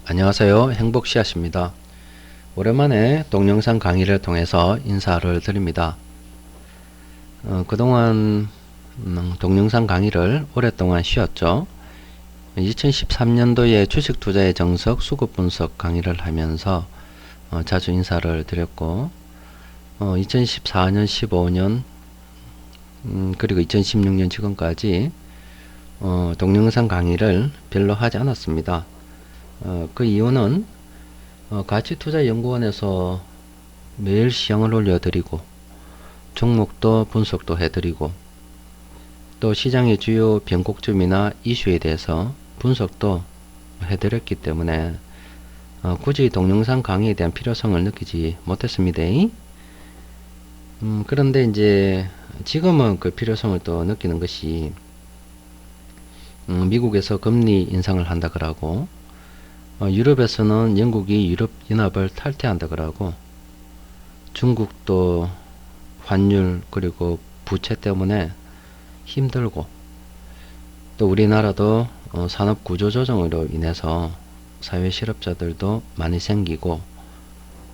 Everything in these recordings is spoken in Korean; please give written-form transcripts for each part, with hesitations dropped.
안녕하세요. 행복씨앗입니다. 오랜만에 동영상 강의를 통해서 인사를 드립니다. 그동안 동영상 강의를 오랫동안 쉬었죠. 2013년도에 주식 투자의 정석 수급 분석 강의를 하면서 자주 인사를 드렸고 2014년 15년 그리고 2016년 지금까지 동영상 강의를 별로 하지 않았습니다. 그 이유는 가치투자연구원에서 매일 시황을 올려드리고 종목도 분석도 해드리고 또 시장의 주요 변곡점이나 이슈에 대해서 분석도 해드렸기 때문에 굳이 동영상 강의에 대한 필요성을 느끼지 못했습니다. 그런데 이제 지금은 그 필요성을 또 느끼는 것이 미국에서 금리 인상을 한다 그러고 유럽에서는 영국이 유럽연합을 탈퇴한다 그러고 중국도 환율 그리고 부채 때문에 힘들고 또 우리나라도 산업구조조정으로 인해서 사회 실업자들도 많이 생기고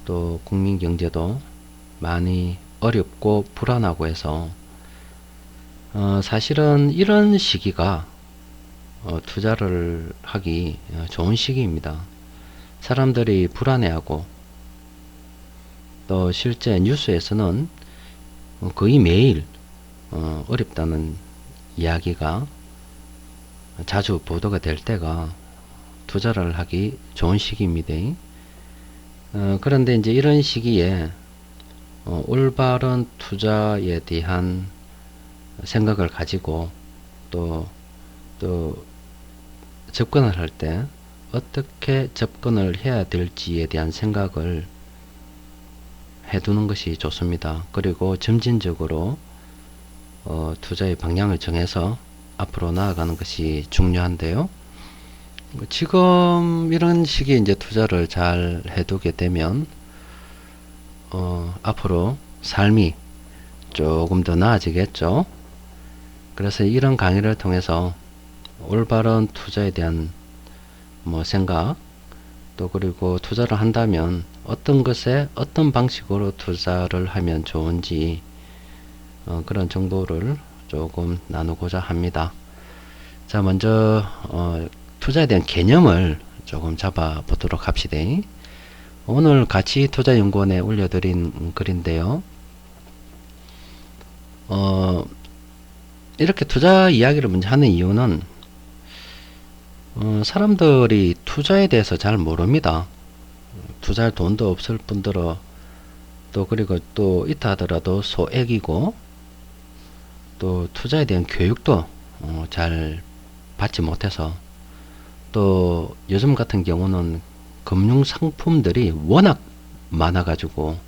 또 국민경제도 많이 어렵고 불안하고 해서 사실은 이런 시기가 투자를 하기 좋은 시기입니다. 사람들이 불안해하고 또 실제 뉴스에서는 거의 매일 어렵다는 이야기가 자주 보도가 될 때가 투자를 하기 좋은 시기입니다. 그런데 이제 이런 시기에 올바른 투자에 대한 생각을 가지고 또 접근을 할 때 어떻게 접근을 해야 될지에 대한 생각을 해두는 것이 좋습니다. 그리고 점진적으로 투자의 방향을 정해서 앞으로 나아가는 것이 중요한데요. 지금 이런 시기에 이제 투자를 잘 해두게 되면 앞으로 삶이 조금 더 나아지겠죠. 그래서 이런 강의를 통해서 올바른 투자에 대한 생각 또 그리고 투자를 한다면 어떤 것에 어떤 방식으로 투자를 하면 좋은지 그런 정보를 조금 나누고자 합니다. 자, 먼저 투자에 대한 개념을 조금 잡아 보도록 합시다. 오늘 가치투자연구원에 올려드린 글인데요. 이렇게 투자 이야기를 먼저 하는 이유는 사람들이 투자에 대해서 잘 모릅니다. 투자할 돈도 없을 뿐더러 또 그리고 또 있다 하더라도 소액이고 또 투자에 대한 교육도 잘 받지 못해서 또 요즘 같은 경우는 금융 상품들이 워낙 많아 가지고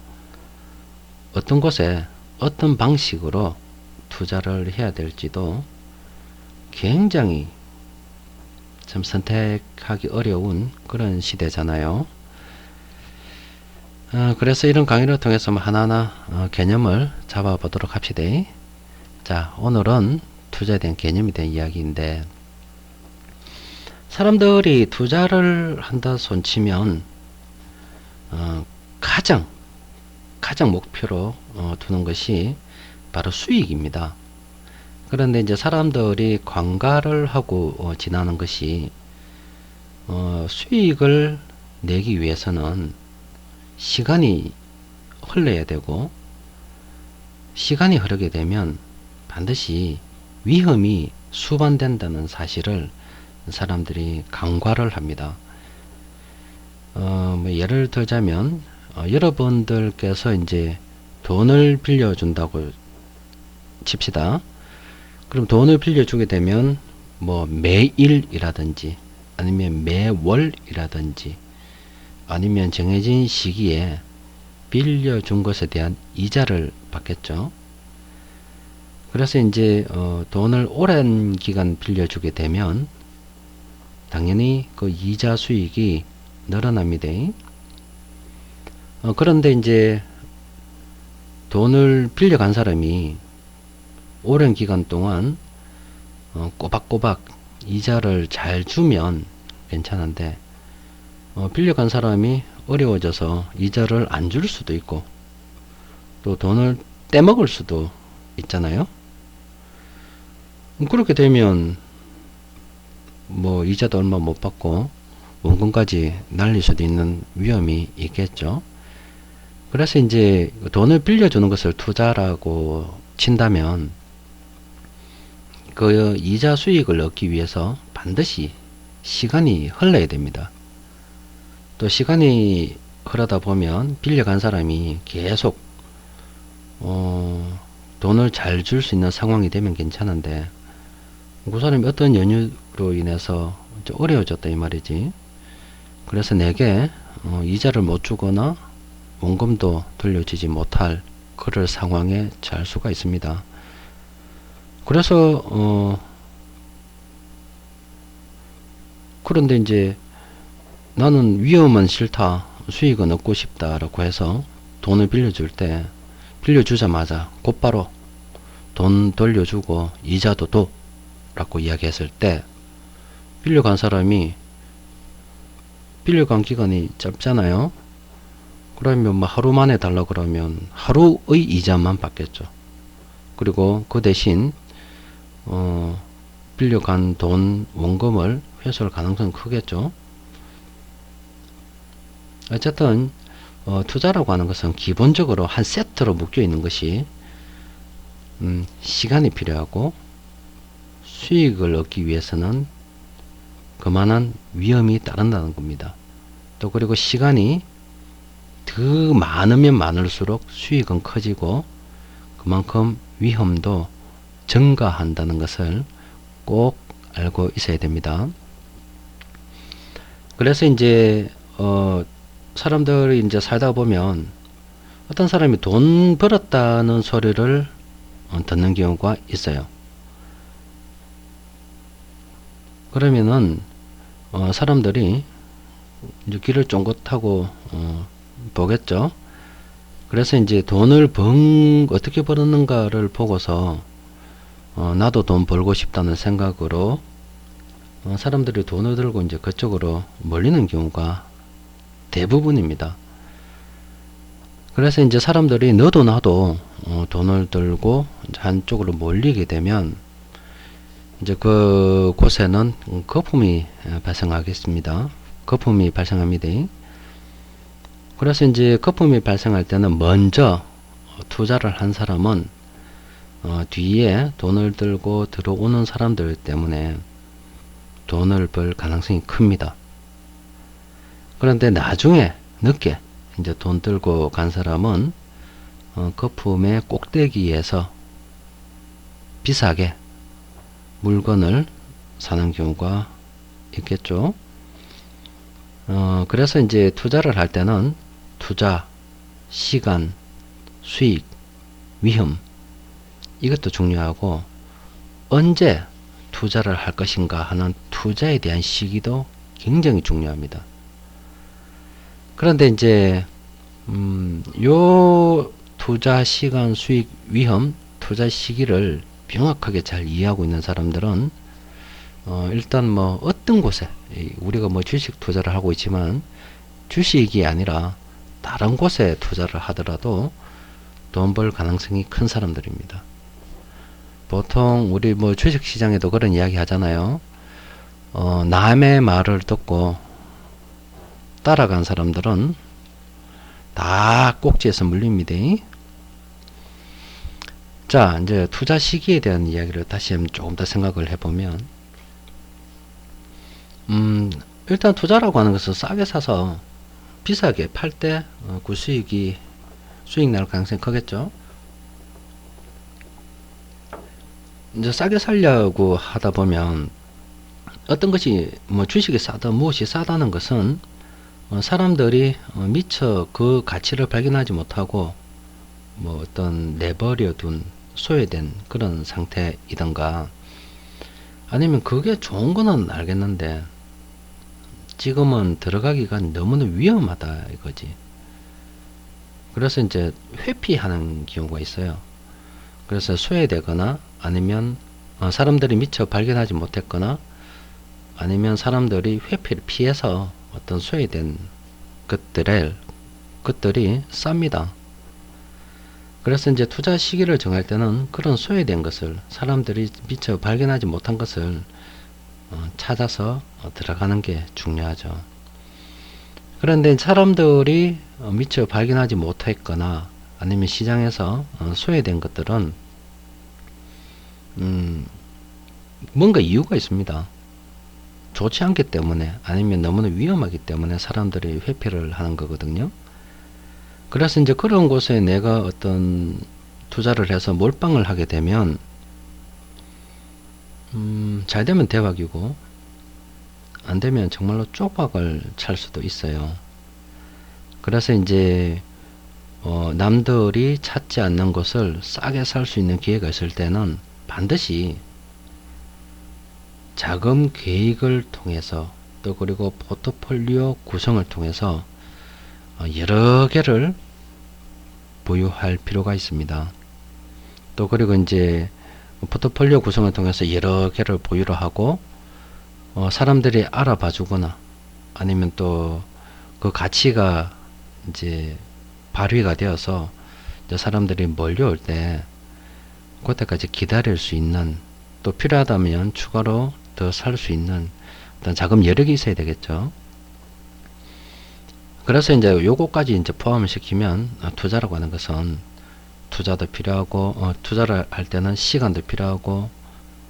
어떤 곳에 어떤 방식으로 투자를 해야 될지도 굉장히 참 선택하기 어려운 그런 시대잖아요. 그래서 이런 강의를 통해서 하나하나 개념을 잡아 보도록 합시다. 자, 오늘은 투자에 대한 개념에 대한 이야기인데 사람들이 투자를 한다 손치면 가장 목표로 두는 것이 바로 수익입니다. 그런데 이제 사람들이 관가를 하고 지나는 것이 수익을 내기 위해서는 시간이 흘러야 되고 시간이 흐르게 되면 반드시 위험이 수반된다는 사실을 사람들이 간과를 합니다. 예를 들자면 여러분들께서 이제 돈을 빌려준다고 칩시다. 그럼 돈을 빌려주게 되면 매일이라든지 아니면 매월이라든지 아니면 정해진 시기에 빌려준 것에 대한 이자를 받겠죠. 그래서 이제 돈을 오랜 기간 빌려주게 되면 당연히 그 이자 수익이 늘어납니다. 그런데 이제 돈을 빌려간 사람이 오랜 기간 동안 꼬박꼬박 이자를 잘 주면 괜찮은데 빌려간 사람이 어려워져서 이자를 안 줄 수도 있고 또 돈을 떼먹을 수도 있잖아요. 그렇게 되면 뭐 이자도 얼마 못 받고 원금까지 날릴 수도 있는 위험이 있겠죠. 그래서 이제 돈을 빌려주는 것을 투자라고 친다면 그 이자 수익을 얻기 위해서 반드시 시간이 흘러야 됩니다. 또 시간이 흐르다 보면 빌려간 사람이 계속 돈을 잘 줄 수 있는 상황이 되면 괜찮은데 그 사람이 어떤 연유로 인해서 좀 어려워졌다 이 말이지. 그래서 내게 이자를 못 주거나 원금도 돌려주지 못할 그럴 상황에 처할 수가 있습니다. 그래서 그런데 이제 나는 위험은 싫다, 수익은 얻고 싶다라고 해서 돈을 빌려줄 때 빌려주자마자 곧바로 돈 돌려주고 이자도 도 라고 이야기했을 때 빌려간 사람이 빌려간 기간이 짧잖아요. 그러면 뭐 하루 만에 달라 그러면 하루의 이자만 받겠죠. 그리고 그 대신 빌려간 돈 원금을 회수할 가능성은 크겠죠. 어쨌든 투자라고 하는 것은 기본적으로 한 세트로 묶여 있는 것이 시간이 필요하고 수익을 얻기 위해서는 그만한 위험이 따른다는 겁니다. 또 그리고 시간이 더 많으면 많을수록 수익은 커지고 그만큼 위험도 증가한다는 것을 꼭 알고 있어야 됩니다. 그래서 이제 사람들이 이제 살다 보면 어떤 사람이 돈 벌었다는 소리를 듣는 경우가 있어요. 그러면은 사람들이 이제 귀를 쫑긋하고 보겠죠. 그래서 이제 돈을 어떻게 벌었는가를 보고서 나도 돈 벌고 싶다는 생각으로 사람들이 돈을 들고 이제 그쪽으로 몰리는 경우가 대부분입니다. 그래서 이제 사람들이 너도 나도 돈을 들고 한쪽으로 몰리게 되면 이제 그 곳에는 거품이 발생하겠습니다. 거품이 발생합니다. 그래서 이제 거품이 발생할 때는 먼저 투자를 한 사람은 뒤에 돈을 들고 들어오는 사람들 때문에 돈을 벌 가능성이 큽니다. 그런데 나중에 늦게 이제 돈 들고 간 사람은 거품의 꼭대기에서 비싸게 물건을 사는 경우가 있겠죠. 그래서 이제 투자를 할 때는 투자, 시간, 수익, 위험 이것도 중요하고 언제 투자를 할 것인가 하는 투자에 대한 시기도 굉장히 중요합니다. 그런데 이제 요 투자, 시간, 수익, 위험, 투자 시기를 명확하게 잘 이해하고 있는 사람들은 일단 뭐 어떤 곳에 우리가 뭐 주식 투자를 하고 있지만 주식이 아니라 다른 곳에 투자를 하더라도 돈 벌 가능성이 큰 사람들입니다. 보통 우리 뭐 주식 시장에도 그런 이야기 하잖아요. 남의 말을 듣고 따라간 사람들은 다 꼭지에서 물립니다. 자, 이제 투자 시기에 대한 이야기를 다시 조금 더 생각을 해보면, 일단 투자라고 하는 것은 싸게 사서 비싸게 팔 때 그 수익 날 가능성이 크겠죠. 이제 싸게 살려고 하다 보면 어떤 것이 뭐 주식이 싸다 무엇이 싸다는 것은 사람들이 미처 그 가치를 발견하지 못하고 뭐 어떤 내버려 둔 소외된 그런 상태이던가 아니면 그게 좋은 거는 알겠는데 지금은 들어가기가 너무나 위험하다 이거지. 그래서 이제 회피하는 경우가 있어요. 그래서 소외되거나 아니면 사람들이 미처 발견하지 못했거나 아니면 사람들이 회피를 피해서 어떤 소외된 것들이 쌉니다. 그래서 이제 투자 시기를 정할 때는 그런 소외된 것을, 사람들이 미처 발견하지 못한 것을 찾아서 들어가는 게 중요하죠. 그런데 사람들이 미처 발견하지 못했거나 아니면 시장에서 소외된 것들은 뭔가 이유가 있습니다. 좋지 않기 때문에, 아니면 너무나 위험하기 때문에 사람들이 회피를 하는 거거든요. 그래서 이제 그런 곳에 내가 어떤 투자를 해서 몰빵을 하게 되면 잘 되면 대박이고 안 되면 정말로 쪽박을 찰 수도 있어요. 그래서 이제 남들이 찾지 않는 곳을 싸게 살 수 있는 기회가 있을 때는 반드시 자금 계획을 통해서, 또 그리고 포트폴리오 구성을 통해서 여러 개를 보유할 필요가 있습니다. 또 그리고 이제 포트폴리오 구성을 통해서 여러 개를 보유를 하고 사람들이 알아봐 주거나 아니면 또 그 가치가 이제 발휘가 되어서 이제 사람들이 몰려올 때 그때까지 기다릴 수 있는, 또 필요하다면 추가로 더 살 수 있는 어떤 자금 여력이 있어야 되겠죠. 그래서 이제 요거까지 이제 포함을 시키면 투자라고 하는 것은 투자도 필요하고 투자를 할 때는 시간도 필요하고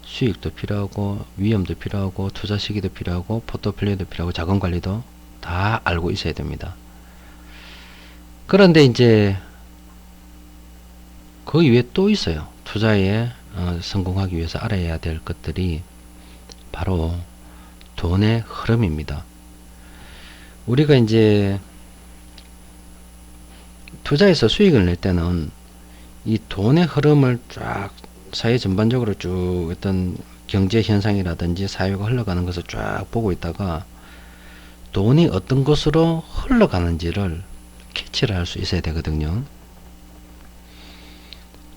수익도 필요하고 위험도 필요하고 투자 시기도 필요하고 포트폴리오도 필요하고 자금 관리도 다 알고 있어야 됩니다. 그런데 이제 그 이외에 또 있어요. 투자에 성공하기 위해서 알아야 될 것들이 바로 돈의 흐름입니다. 우리가 이제 투자에서 수익을 낼 때는 이 돈의 흐름을 쫙 사회 전반적으로 쭉 어떤 경제 현상이라든지 사회가 흘러가는 것을 쫙 보고 있다가 돈이 어떤 곳으로 흘러가는지를 캐치를 할 수 있어야 되거든요.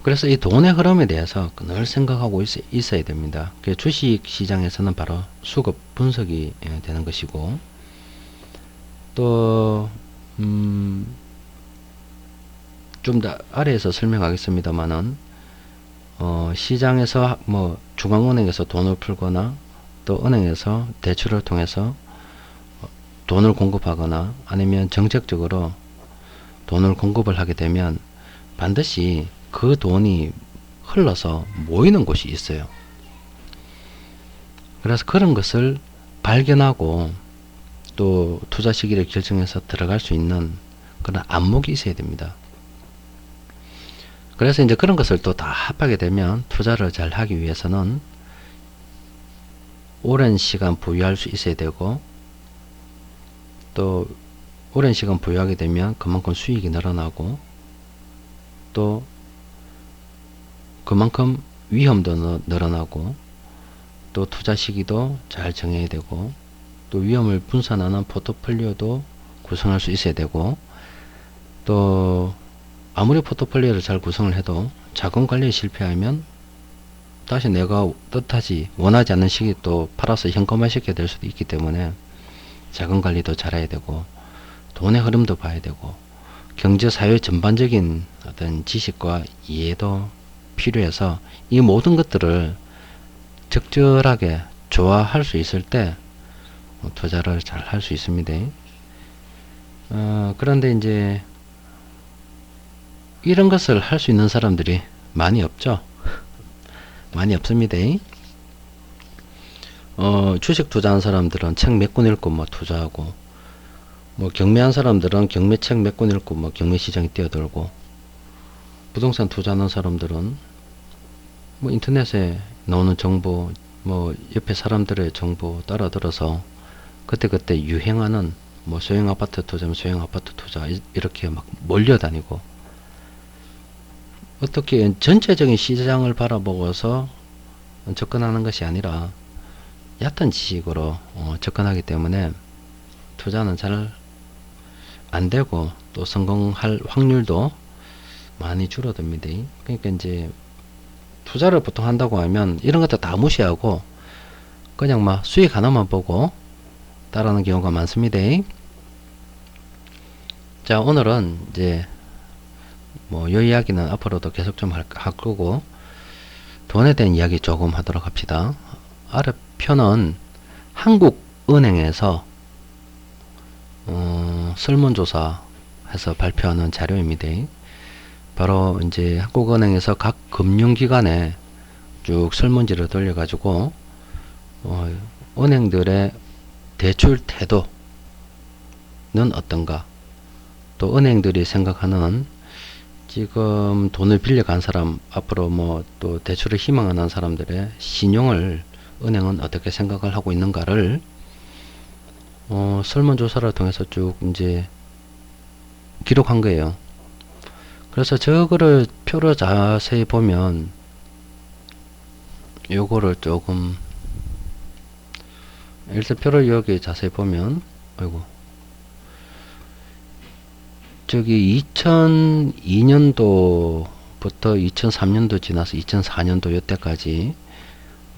그래서 이 돈의 흐름에 대해서 늘 생각하고 있어야 됩니다. 주식 시장에서는 바로 수급 분석이 되는 것이고, 또 좀 더 아래에서 설명하겠습니다만은 시장에서 뭐 중앙은행에서 돈을 풀거나 또 은행에서 대출을 통해서 돈을 공급하거나 아니면 정책적으로 돈을 공급을 하게 되면 반드시 그 돈이 흘러서 모이는 곳이 있어요. 그래서 그런 것을 발견하고 또 투자 시기를 결정해서 들어갈 수 있는 그런 안목이 있어야 됩니다. 그래서 이제 그런 것을 또 다 합하게 되면 투자를 잘 하기 위해서는 오랜 시간 보유할 수 있어야 되고, 또 오랜 시간 보유하게 되면 그만큼 수익이 늘어나고, 또 그만큼 위험도 늘어나고, 또 투자 시기도 잘 정해야 되고, 또 위험을 분산하는 포트폴리오도 구성할 수 있어야 되고, 또 아무리 포트폴리오를 잘 구성을 해도 자금 관리에 실패하면 다시 내가 뜻하지 원하지 않는 시기에 또 팔아서 현금화 시켜야 될 수도 있기 때문에 자금 관리도 잘해야 되고, 돈의 흐름도 봐야 되고, 경제 사회 전반적인 어떤 지식과 이해도 필요해서 이 모든 것들을 적절하게 조화할 수 있을 때 투자를 잘 할 수 있습니다. 그런데 이제 이런 것을 할 수 있는 사람들이 많이 없죠. 많이 없습니다. 주식 투자하는 사람들은 책 몇 권 읽고 뭐 투자하고, 뭐 경매한 사람들은 경매책 몇 권 읽고 뭐 경매 시장에 뛰어들고, 부동산 투자하는 사람들은 뭐 인터넷에 나오는 정보, 뭐 옆에 사람들의 정보 따라 들어서 그때그때 유행하는 뭐 소형 아파트 투자면 소형 아파트 투자 이렇게 막 몰려다니고, 어떻게 전체적인 시장을 바라보고서 접근하는 것이 아니라 얕은 지식으로 접근하기 때문에 투자는 잘 안되고 또 성공할 확률도 많이 줄어듭니다. 그러니까 이제 투자를 보통 한다고 하면 이런 것들 다 무시하고 그냥 막 수익 하나만 보고 따르는 경우가 많습니다. 자, 오늘은 이제 뭐 이 이야기는 앞으로도 계속 좀 할 거고, 돈에 대한 이야기 조금 하도록 합시다. 아래 표는 한국은행에서 설문조사해서 발표하는 자료입니다. 바로 이제 한국은행에서 각 금융기관에 쭉 설문지를 돌려가지고 은행들의 대출 태도는 어떤가, 또 은행들이 생각하는 지금 돈을 빌려간 사람, 앞으로 뭐 또 대출을 희망하는 사람들의 신용을 은행은 어떻게 생각을 하고 있는가를 설문조사를 통해서 쭉 이제 기록한 거예요. 그래서 저거를 표로 자세히 보면, 요거를 조금 일단 표를 여기 자세히 보면, 아이고, 저기 2002년도부터 2003년도 지나서 2004년도 요때까지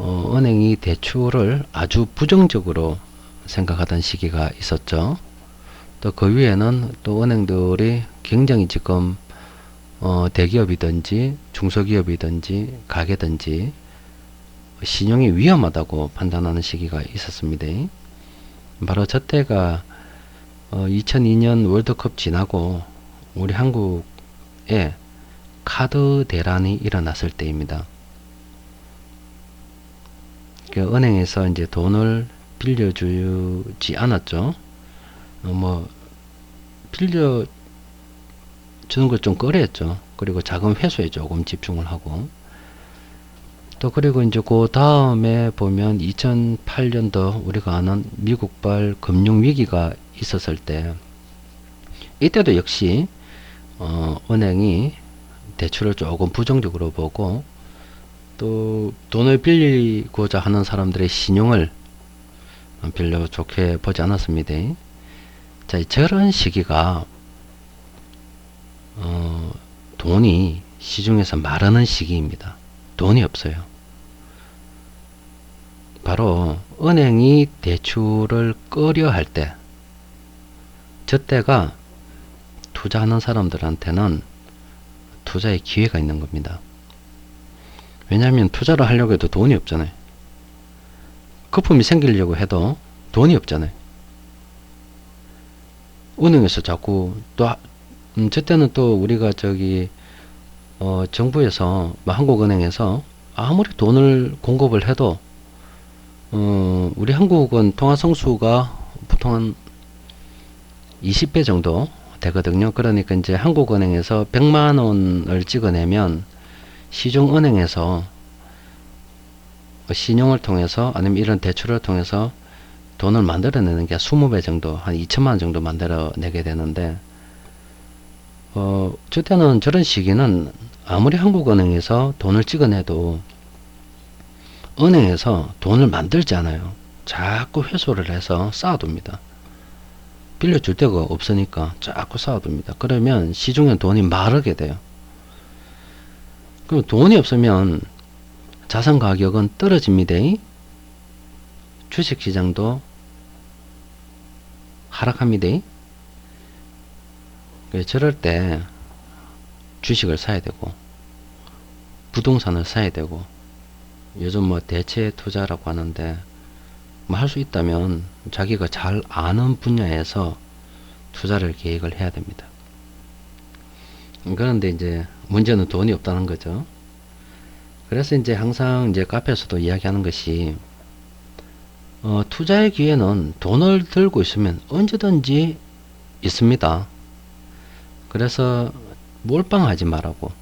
은행이 대출을 아주 부정적으로 생각하던 시기가 있었죠. 또 그 위에는 또 은행들이 굉장히 지금 대기업이든지 중소기업이든지 가게든지 신용이 위험하다고 판단하는 시기가 있었습니다. 바로 저때가 2002년 월드컵 지나고 우리 한국에 카드 대란이 일어났을 때입니다. 그 은행에서 이제 돈을 빌려주지 않았죠. 뭐 빌려주는 걸 좀 꺼려했죠. 그리고 자금 회수에 조금 집중을 하고, 또 그리고 이제 그 다음에 보면 2008년도 우리가 아는 미국발 금융위기가 있었을 때, 이때도 역시 은행이 대출을 조금 부정적으로 보고, 또 돈을 빌리고자 하는 사람들의 신용을 별로 좋게 보지 않았습니다. 자, 저런 시기가 돈이 시중에서 마르는 시기입니다. 돈이 없어요. 바로 은행이 대출을 꺼려 할 때, 저때가 투자하는 사람들한테는 투자의 기회가 있는 겁니다. 왜냐하면 투자를 하려고 해도 돈이 없잖아요. 거품이 생기려고 해도 돈이 없잖아요. 은행에서 자꾸 또 저때는 또 우리가 저기 정부에서 한국은행에서 아무리 돈을 공급을 해도 우리 한국은 통화성수가 보통 한 20배 정도 되거든요. 그러니까 이제 한국은행에서 100만원을 찍어내면 시중은행에서 신용을 통해서 아니면 이런 대출을 통해서 돈을 만들어내는 게 20배 정도, 한 2천만원 정도 만들어내게 되는데, 저때는 저런 시기는 아무리 한국은행에서 돈을 찍어내도 은행에서 돈을 만들지 않아요. 자꾸 회수를 해서 쌓아둡니다. 빌려줄 데가 없으니까 자꾸 쌓아둡니다. 그러면 시중에 돈이 마르게 돼요. 그럼 돈이 없으면 자산 가격은 떨어집니다. 주식시장도 하락합니다. 저럴 때 주식을 사야 되고 부동산을 사야 되고, 요즘 뭐 대체 투자라고 하는데, 뭐 할 수 있다면 자기가 잘 아는 분야에서 투자를 계획을 해야 됩니다. 그런데 이제 문제는 돈이 없다는 거죠. 그래서 이제 항상 이제 카페에서도 이야기하는 것이, 투자의 기회는 돈을 들고 있으면 언제든지 있습니다. 그래서 몰빵하지 말라고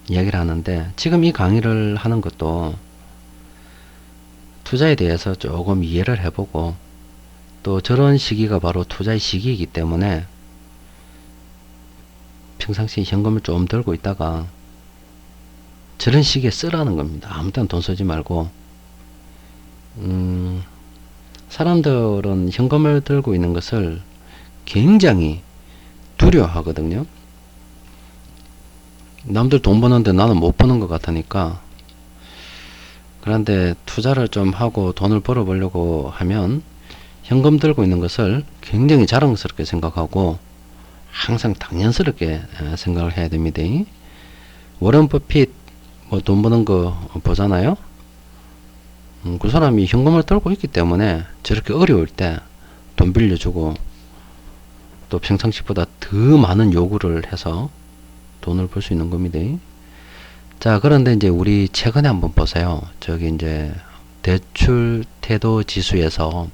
이야기를 하는데, 지금 이 강의를 하는 것도 투자에 대해서 조금 이해를 해보고, 또 저런 시기가 바로 투자의 시기이기 때문에 평상시에 현금을 좀 들고 있다가 저런 시기에 쓰라는 겁니다. 아무 때나 돈 쓰지 말고. 사람들은 현금을 들고 있는 것을 굉장히 두려워하거든요. 남들 돈 버는데 나는 못 버는 것 같으니까. 그런데 투자를 좀 하고 돈을 벌어 보려고 하면 현금 들고 있는 것을 굉장히 자랑스럽게 생각하고 항상 당연스럽게 생각을 해야 됩니다. 워런 버핏 뭐 돈 버는 거 보잖아요. 그 사람이 현금을 들고 있기 때문에 저렇게 어려울 때 돈 빌려주고 또 평상시보다 더 많은 요구를 해서 돈을 벌 수 있는 겁니다. 자, 그런데 이제 우리 최근에 한번 보세요. 저기 이제 대출 태도 지수에서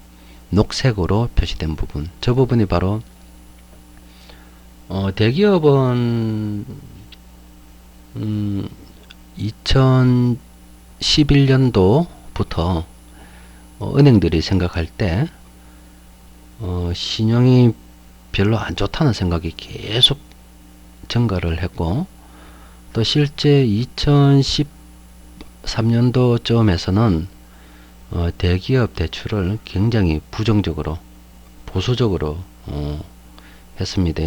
녹색으로 표시된 부분, 저 부분이 바로 대기업은 2011년도부터 은행들이 생각할 때 신용이 별로 안 좋다는 생각이 계속 증가를 했고, 또 실제 2013년도쯤에서는 대기업 대출을 굉장히 부정적으로 보수적으로 했습니다.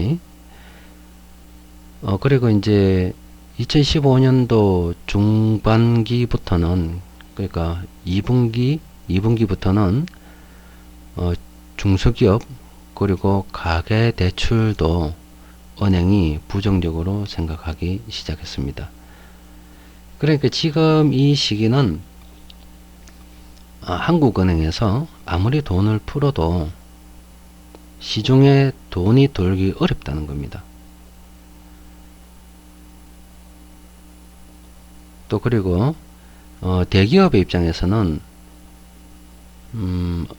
그리고 이제 2015년도 중반기부터는, 그러니까 2분기부터는 중소기업 그리고 가계 대출도 은행이 부정적으로 생각하기 시작했습니다. 그러니까 지금 이 시기는 한국은행에서 아무리 돈을 풀어도 시중에 돈이 돌기 어렵다는 겁니다. 또 그리고 대기업의 입장에서는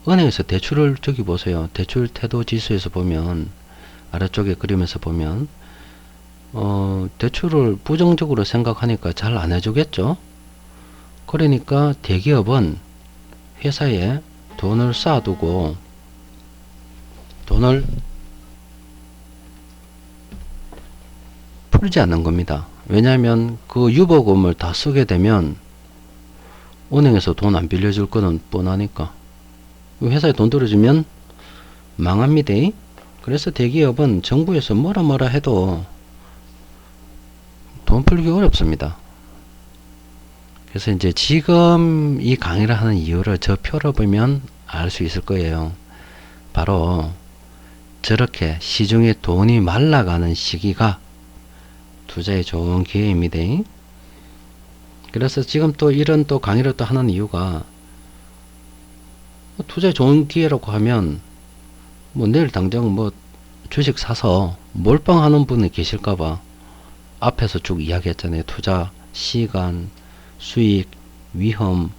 은행에서 대출을, 저기 보세요. 대출 태도 지수에서 보면, 아래쪽에 그림에서 보면 대출을 부정적으로 생각하니까 잘 안 해주겠죠. 그러니까 대기업은 회사에 돈을 쌓아두고 돈을 풀지 않는 겁니다. 왜냐하면 그 유보금을 다 쓰게 되면 은행에서 돈 안 빌려줄 거는 뻔하니까 회사에 돈 들어주면 망합니다. 그래서 대기업은 정부에서 뭐라 해도 돈 풀기 어렵습니다. 그래서 이제 지금 이 강의를 하는 이유를 저 표를 보면 알 수 있을 거예요. 바로 저렇게 시중에 돈이 말라가는 시기가 투자에 좋은 기회입니다. 그래서 지금 또 이런 또 강의를 또 하는 이유가, 투자에 좋은 기회라고 하면 뭐 내일 당장 뭐 주식 사서 몰빵하는 분이 계실까봐 앞에서 쭉 이야기했잖아요. 투자 시간, 수익, 위험,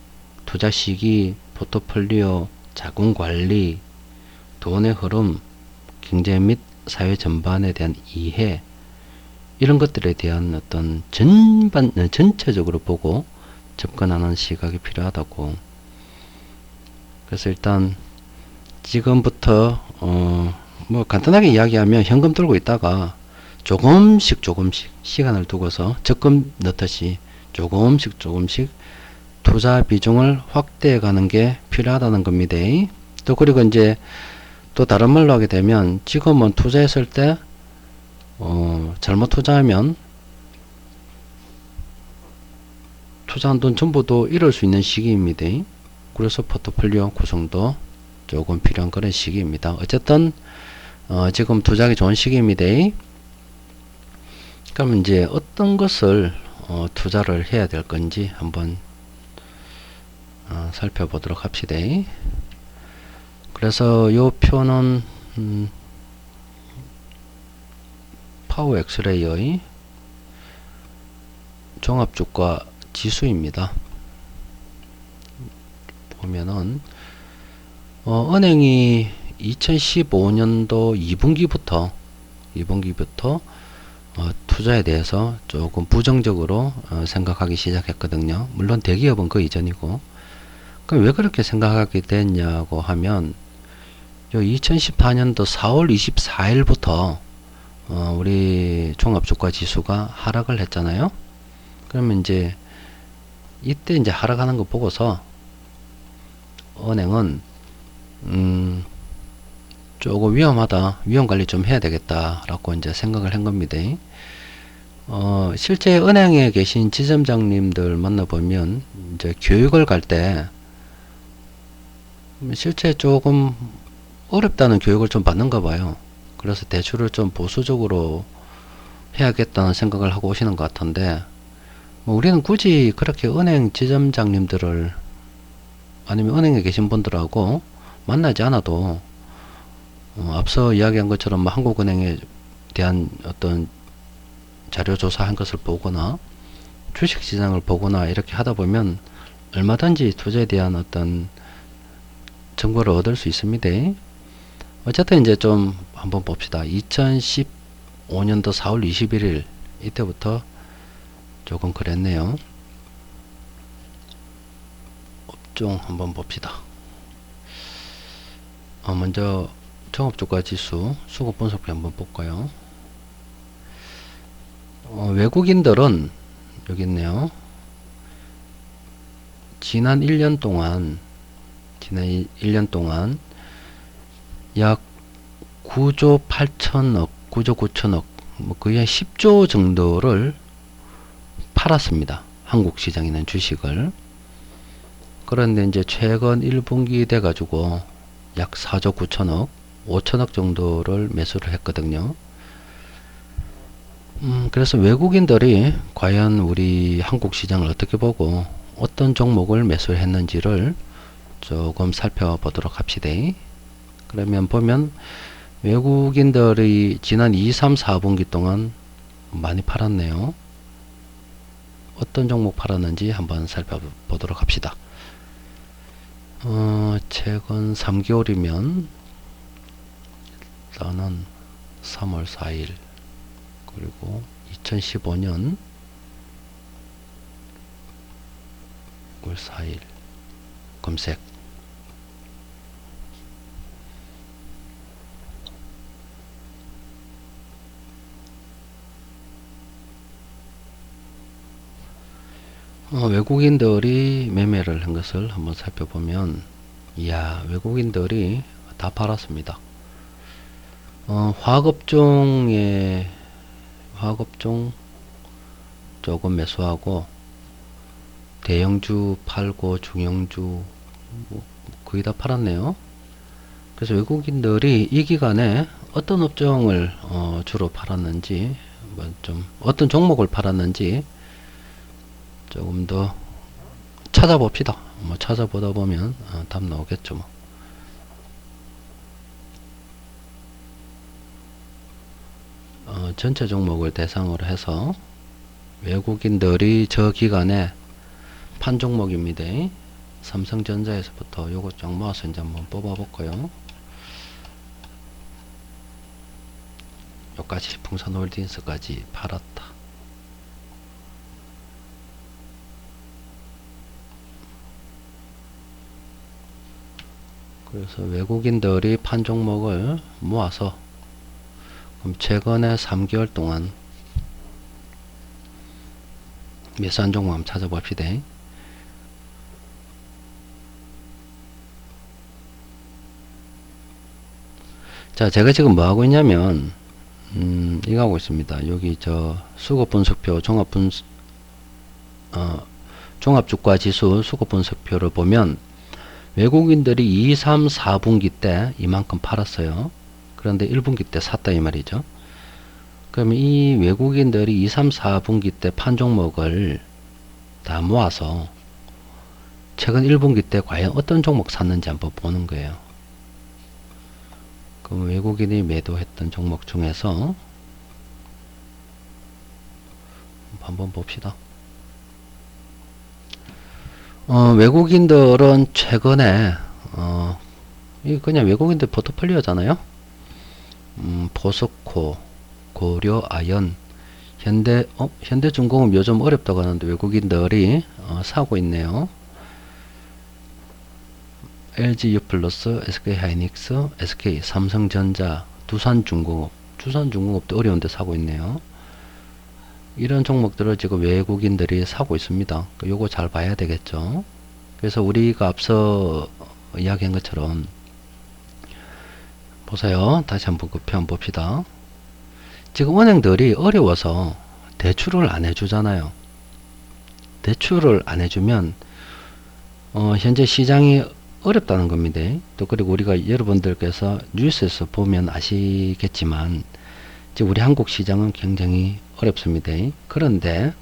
투자 시기, 포트폴리오, 자금 관리, 돈의 흐름, 경제 및 사회 전반에 대한 이해, 이런 것들에 대한 어떤 전체적으로 보고 접근하는 시각이 필요하다고. 그래서 일단 지금부터 뭐 간단하게 이야기하면 현금 들고 있다가 조금씩 시간을 두고서 적금 넣듯이 조금씩 투자 비중을 확대해 가는 게 필요하다는 겁니다. 또 그리고 이제 또 다른 말로 하게 되면, 지금은 투자했을 때 잘못 투자하면 투자한 돈 전부도 잃을 수 있는 시기입니다. 그래서 포트폴리오 구성도 조금 필요한 그런 시기입니다. 어쨌든 지금 투자하기 좋은 시기입니다. 그럼 이제 어떤 것을 투자를 해야 될 건지 한번 살펴보도록 합시다. 그래서 이 표는 파워 엑스레이의 종합주가 지수입니다. 보면은 은행이 2015년도 2분기부터 투자에 대해서 조금 부정적으로 생각하기 시작했거든요. 물론 대기업은 그 이전이고. 그럼 왜 그렇게 생각하게 됐냐고 하면, 2014년도 4월 24일부터 우리 종합주가 지수가 하락을 했잖아요. 그러면 이제 이때 이제 하락하는 거 보고서 은행은 조금 위험하다, 위험 관리 좀 해야 되겠다 라고 이제 생각을 한 겁니다. 실제 은행에 계신 지점장님들 만나보면 이제 교육을 갈 때 실제 조금 어렵다는 교육을 좀 받는가 봐요. 그래서 대출을 좀 보수적으로 해야겠다는 생각을 하고 오시는 것 같은데, 뭐 우리는 굳이 그렇게 은행 지점장님들을 아니면 은행에 계신 분들하고 만나지 않아도 앞서 이야기한 것처럼 뭐 한국은행에 대한 어떤 자료 조사한 것을 보거나 주식시장을 보거나 이렇게 하다 보면 얼마든지 투자에 대한 어떤 정보를 얻을 수 있습니다. 어쨌든 이제 좀 한번 봅시다. 2015년도 4월 21일 이때부터 조금 그랬네요. 업종 한번 봅시다. 먼저 종합주가지수 수급분석표 한번 볼까요? 외국인들은 여기 있네요. 지난 1년 동안 약 9조 8천억, 9조 9천억, 뭐 거의 한 10조 정도를 팔았습니다. 한국 시장에 있는 주식을. 그런데 이제 최근 1분기 돼 가지고 약 4조 9천억, 5천억 정도를 매수를 했거든요. 그래서 외국인들이 과연 우리 한국 시장을 어떻게 보고 어떤 종목을 매수를 했는지를 조금 살펴보도록 합시다. 그러면 보면 외국인들이 지난 2, 3, 4분기 동안 많이 팔았네요. 어떤 종목 팔았는지 한번 살펴보도록 합시다. 최근 3개월이면 일단은 3월 4일 그리고 2015년 6월 4일 검색. 외국인들이 매매를 한 것을 한번 살펴보면, 이야, 외국인들이 다 팔았습니다. 화학업종 조금 매수하고, 대형주 팔고, 중형주 뭐 거의 다 팔았네요. 그래서 외국인들이 이 기간에 어떤 업종을 주로 팔았는지, 좀 어떤 종목을 팔았는지 조금 더 찾아봅시다. 뭐 찾아보다 보면 답 나오겠죠. 전체 종목을 대상으로 해서 외국인들이 저 기간에 판 종목입니다. 삼성전자에서부터 요거 쫙 모아서 이제 한번 뽑아볼까요? 여기까지 풍산홀딩스까지 팔았다. 그래서 외국인들이 판 종목을 모아서 그럼 최근에 3개월 동안 매수한 종목 한번 찾아봅시다. 자, 제가 지금 뭐 하고 있냐면 이거 하고 있습니다. 여기 저 수급분석표 종합주가지수 수급분석표를 보면 외국인들이 2, 3, 4분기 때 이만큼 팔았어요. 그런데 1분기 때 샀다 이 말이죠. 그러면 이 외국인들이 2, 3, 4분기 때 판 종목을 다 모아서 최근 1분기 때 과연 어떤 종목 샀는지 한번 보는 거예요. 그럼 외국인이 매도했던 종목 중에서 한번 봅시다. 외국인들은 최근에 이 그냥 외국인들 포트폴리오잖아요. 포스코, 고려아연, 현대중공업 요즘 어렵다고 하는데 외국인들이 사고 있네요. LG유플러스, SK하이닉스, SK, 삼성전자, 두산중공업도 어려운데 사고 있네요. 이런 종목들을 지금 외국인들이 사고 있습니다. 요거 잘 봐야 되겠죠. 그래서 우리가 앞서 이야기한 것처럼 보세요. 다시 한번 그 표 한번 봅시다. 지금 은행들이 어려워서 대출을 안 해주잖아요. 대출을 안 해주면 현재 시장이 어렵다는 겁니다. 또 그리고 우리가 여러분들께서 뉴스에서 보면 아시겠지만 이제 우리 한국 시장은 굉장히 어렵습니다. 그런데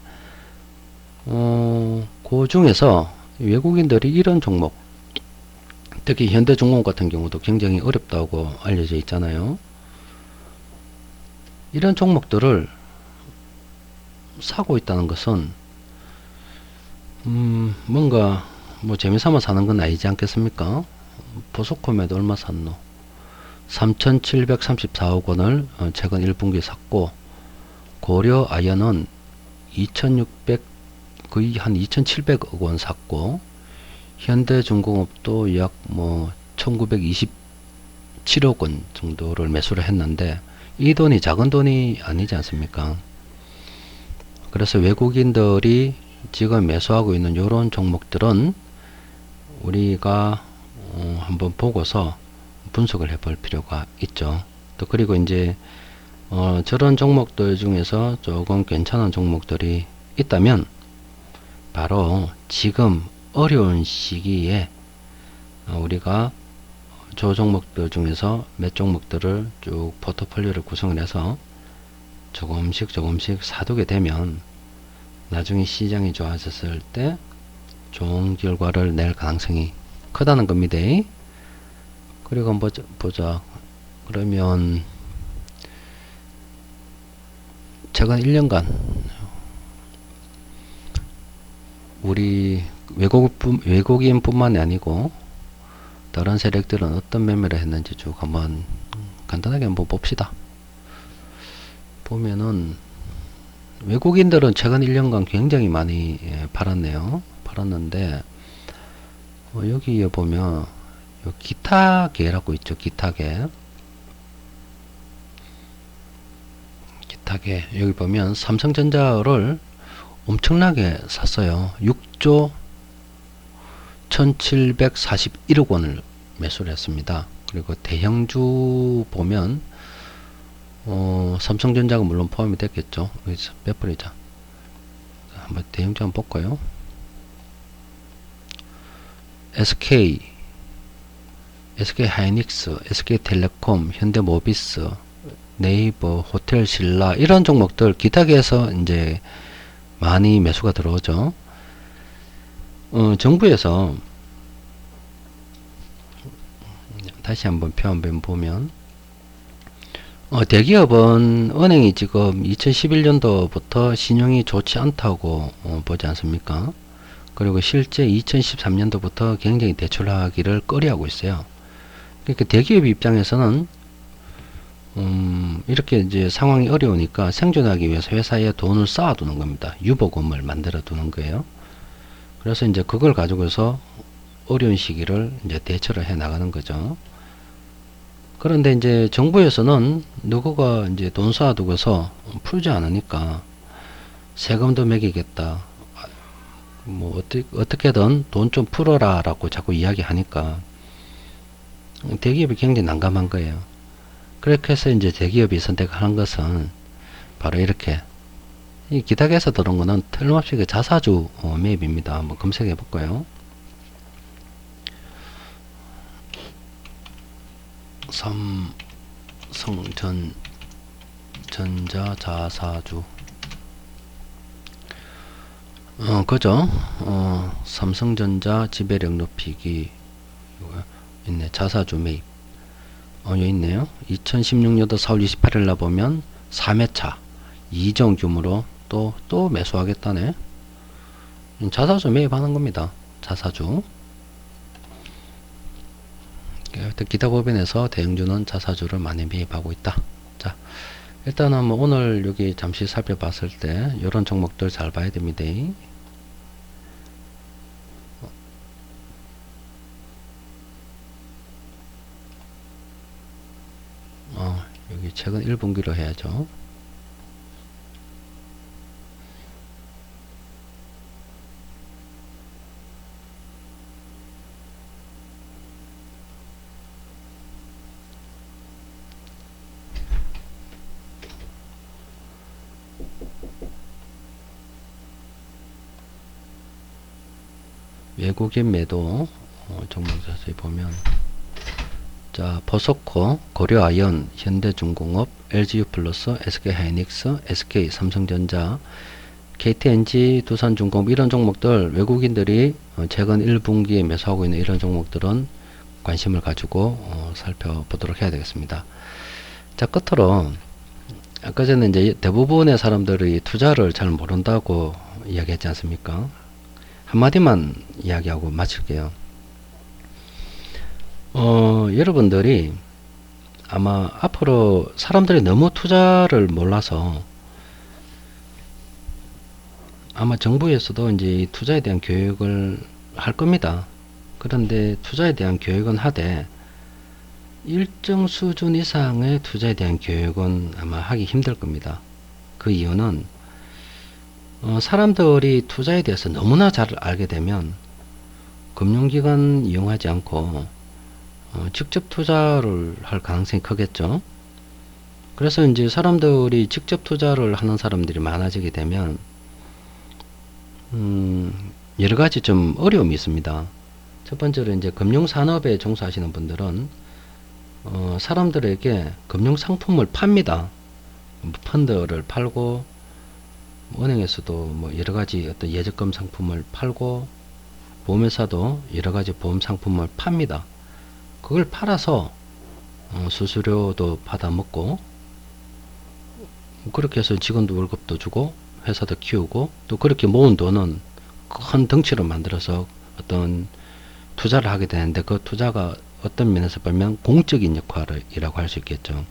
그 중에서 외국인들이 이런 종목, 특히 현대중공업 같은 경우도 굉장히 어렵다고 알려져 있잖아요. 이런 종목들을 사고 있다는 것은 뭔가 뭐 재미삼아 사는 건 아니지 않겠습니까? 보소콤에도 얼마 샀노? 3,734억 원을 최근 1분기에 샀고, 고려 아연은 2,600 거의 한 2,700억 원 샀고, 현대중공업도 약 뭐 1,927억 원 정도를 매수를 했는데, 이 돈이 작은 돈이 아니지 않습니까? 그래서 외국인들이 지금 매수하고 있는 이런 종목들은 우리가 한번 보고서 분석을 해볼 필요가 있죠. 또 그리고 이제 저런 종목들 중에서 조금 괜찮은 종목들이 있다면 바로 지금 어려운 시기에 우리가 저 종목들 중에서 몇 종목들을 쭉 포트폴리오를 구성을 해서 조금씩 사두게 되면 나중에 시장이 좋아졌을 때 좋은 결과를 낼 가능성이 크다는 겁니다. 그리고 한번 보자. 그러면 최근 1년간 우리 외국인뿐만이 아니고 다른 세력들은 어떤 매매를 했는지 쭉 한번 간단하게 한번 봅시다. 보면은 외국인들은 최근 1년간 굉장히 많이 팔았네요. 팔았는데 여기에 보면 기타계라고 있죠. 기타계 여기 보면 삼성전자를 엄청나게 샀어요. 6조 1741억 원을 매수를 했습니다. 그리고 대형주 보면 삼성전자가 물론 포함이 됐겠죠. 여기서 몇 분이자 한번 대형주 한번 볼까요? SK 하이닉스, SK텔레콤, 현대모비스, 네이버, 호텔신라 이런 종목들 기타계에서 이제 많이 매수가 들어오죠. 정부에서 다시 한번 표 한번 보면 대기업은 은행이 지금 2011년도부터 신용이 좋지 않다고 보지 않습니까? 그리고 실제 2013년도부터 굉장히 대출하기를 꺼려하고 있어요. 그러니까 대기업 입장에서는 이렇게 이제 상황이 어려우니까 생존하기 위해서 회사에 돈을 쌓아두는 겁니다. 유보금을 만들어 두는 거예요. 그래서 이제 그걸 가지고서 어려운 시기를 이제 대처를 해 나가는 거죠. 그런데 이제 정부에서는 누구가 이제 돈 쌓아두고서 풀지 않으니까 세금도 매기겠다. 뭐 어떻게든 돈 좀 풀어라 라고 자꾸 이야기하니까 대기업이 굉장히 난감한 거예요. 그렇게 해서 이제 대기업이 선택하는 것은 바로 이렇게 이 기탁에서 들어온 거는 틀림없이 그 자사주 매입입니다. 한번 검색해 볼까요? 삼성전자 자사주 그죠? 삼성전자 지배력 높이기 있네. 자사주 매입 여기 있네요. 2016년도 4월 28일 날 보면 3회차 2정 규모로 또 매수하겠다네. 자사주 매입하는 겁니다. 자사주. 기타법인에서 대형주는 자사주를 많이 매입하고 있다. 자, 일단은 뭐 오늘 여기 잠시 살펴봤을 때 이런 종목들 잘 봐야 됩니다. 여기 최근 1분기로 해야죠. 외국인 매도 종목 자세히 보면, 자, 포스코, 고려아연, 현대중공업, LG유플러스, SK하이닉스, SK 삼성전자, KTNG, 두산중공업 이런 종목들 외국인들이 최근 1분기에 매수하고 있는 이런 종목들은 관심을 가지고 살펴보도록 해야 되겠습니다. 자, 끝으로 아까 전에 이제 대부분의 사람들이 투자를 잘 모른다고 이야기했지 않습니까? 한마디만 이야기하고 마칠게요. 여러분들이 아마 앞으로 사람들이 너무 투자를 몰라서 아마 정부에서도 이제 투자에 대한 교육을 할 겁니다. 그런데 투자에 대한 교육은 하되 일정 수준 이상의 투자에 대한 교육은 아마 하기 힘들 겁니다. 그 이유는 사람들이 투자에 대해서 너무나 잘 알게 되면 금융기관 이용하지 않고 직접 투자를 할 가능성이 크겠죠. 그래서 이제 사람들이 직접 투자를 하는 사람들이 많아지게 되면 여러 가지 좀 어려움이 있습니다. 첫 번째로 이제 금융산업에 종사하시는 분들은 사람들에게 금융상품을 팝니다. 펀드를 팔고 은행에서도 뭐 여러 가지 어떤 예적금 상품을 팔고 보험회사도 여러 가지 보험 상품을 팝니다. 그걸 팔아서 수수료도 받아 먹고 그렇게 해서 직원도 월급도 주고 회사도 키우고 또 그렇게 모은 돈은 큰 덩치로 만들어서 어떤 투자를 하게 되는데 그 투자가 어떤 면에서 보면 공적인 역할이라고 할 수 있겠죠.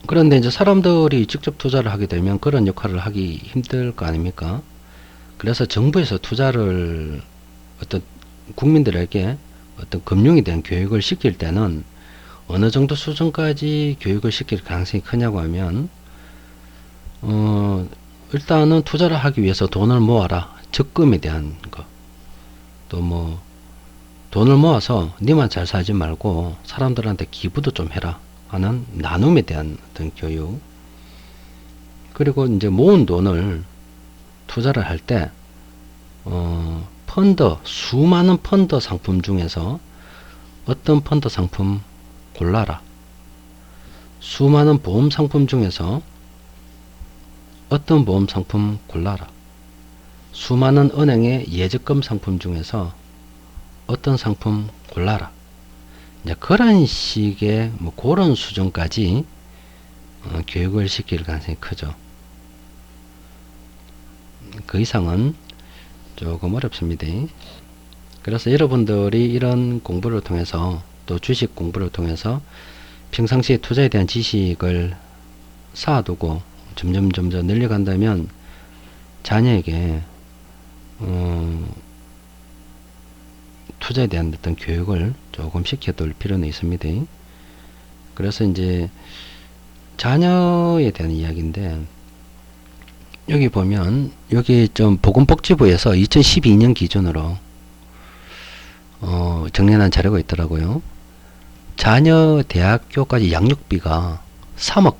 그런데 이제 사람들이 직접 투자를 하게 되면 그런 역할을 하기 힘들 거 아닙니까? 그래서 정부에서 투자를 어떤 국민들에게 어떤 금융에 대한 교육을 시킬 때는 어느 정도 수준까지 교육을 시킬 가능성이 크냐고 하면 일단은 투자를 하기 위해서 돈을 모아라. 적금에 대한 거. 또 뭐 돈을 모아서 니만 잘 살지 말고 사람들한테 기부도 좀 해라 하는 나눔에 대한 어떤 교육. 그리고 이제 모은 돈을 투자를 할 때 펀드, 수많은 펀드 상품 중에서 어떤 펀드 상품 골라라. 수많은 보험 상품 중에서 어떤 보험 상품 골라라. 수많은 은행의 예적금 상품 중에서 어떤 상품 골라라. 이제 그런 식의 뭐 그런 수준까지 교육을 시킬 가능성이 크죠. 그 이상은 조금 어렵습니다. 그래서 여러분들이 이런 공부를 통해서 또 주식 공부를 통해서 평상시에 투자에 대한 지식을 쌓아두고 점점 늘려간다면 자녀에게 투자에 대한 어떤 교육을 조금 시켜둘 필요는 있습니다. 그래서 이제 자녀에 대한 이야기인데 여기 보면 여기 좀 보건복지부에서 2012년 기준으로 정리한 자료가 있더라고요. 자녀 대학교까지 양육비가 3억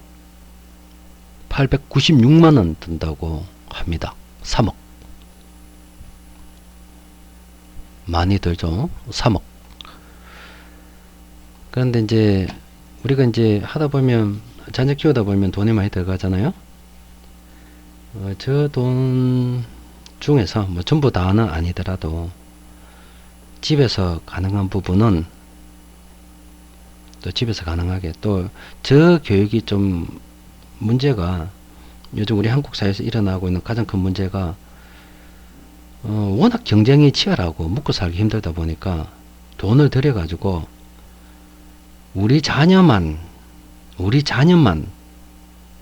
896만원 든다고 합니다. 3억. 많이 들죠? 3억. 그런데 이제 우리가 이제 하다 보면 자녀 키우다 보면 돈이 많이 들어가잖아요. 저 돈 중에서 뭐 전부 다는 아니더라도 집에서 가능한 부분은 또 집에서 가능하게 또 저 교육이 좀 문제가 요즘 우리 한국 사회에서 일어나고 있는 가장 큰 문제가 워낙 경쟁이 치열하고 먹고 살기 힘들다 보니까 돈을 들여 가지고 우리 자녀만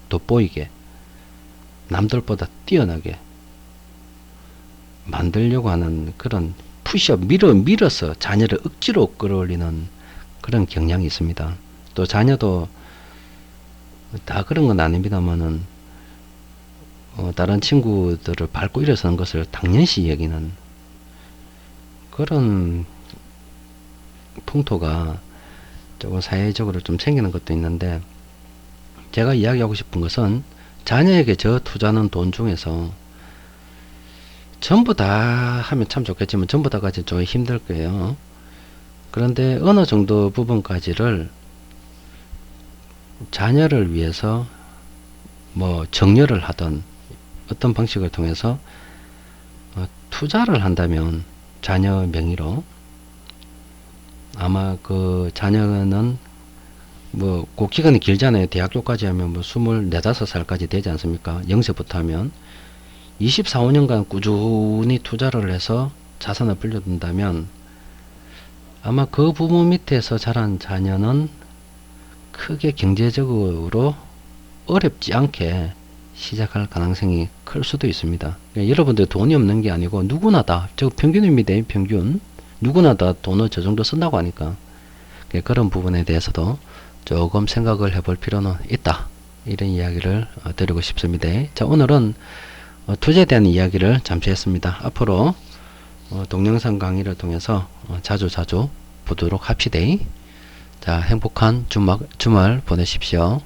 돋보이게 남들보다 뛰어나게 만들려고 하는 그런 푸시업 밀어서 자녀를 억지로 끌어올리는 그런 경향이 있습니다. 또 자녀도 다 그런 건 아닙니다만은 다른 친구들을 밟고 일어서는 것을 당연시 여기는 그런 풍토가 조금 사회적으로 좀 생기는 것도 있는데 제가 이야기하고 싶은 것은 자녀에게 저 투자하는 돈 중에서 전부 다 하면 참 좋겠지만 전부 다까지 좀 힘들 거예요. 그런데 어느 정도 부분까지를 자녀를 위해서 뭐 정려를 하던 어떤 방식을 통해서 투자를 한다면 자녀 명의로 아마 그 자녀는 뭐 그 기간이 길잖아요. 대학교까지 하면 뭐 24, 5살까지 되지 않습니까? 0세부터 하면 24, 5년간 꾸준히 투자를 해서 자산을 불려둔다면 아마 그 부모 밑에서 자란 자녀는 크게 경제적으로 어렵지 않게 시작할 가능성이 클 수도 있습니다. 그러니까 여러분들 돈이 없는 게 아니고 누구나 다, 저 평균입니다. 평균. 누구나 다 돈을 저 정도 쓴다고 하니까 그런 부분에 대해서도 조금 생각을 해볼 필요는 있다. 이런 이야기를 드리고 싶습니다. 자, 오늘은 투자에 대한 이야기를 잠시 했습니다. 앞으로 동영상 강의를 통해서 자주 보도록 합시다. 자, 행복한 주말 보내십시오.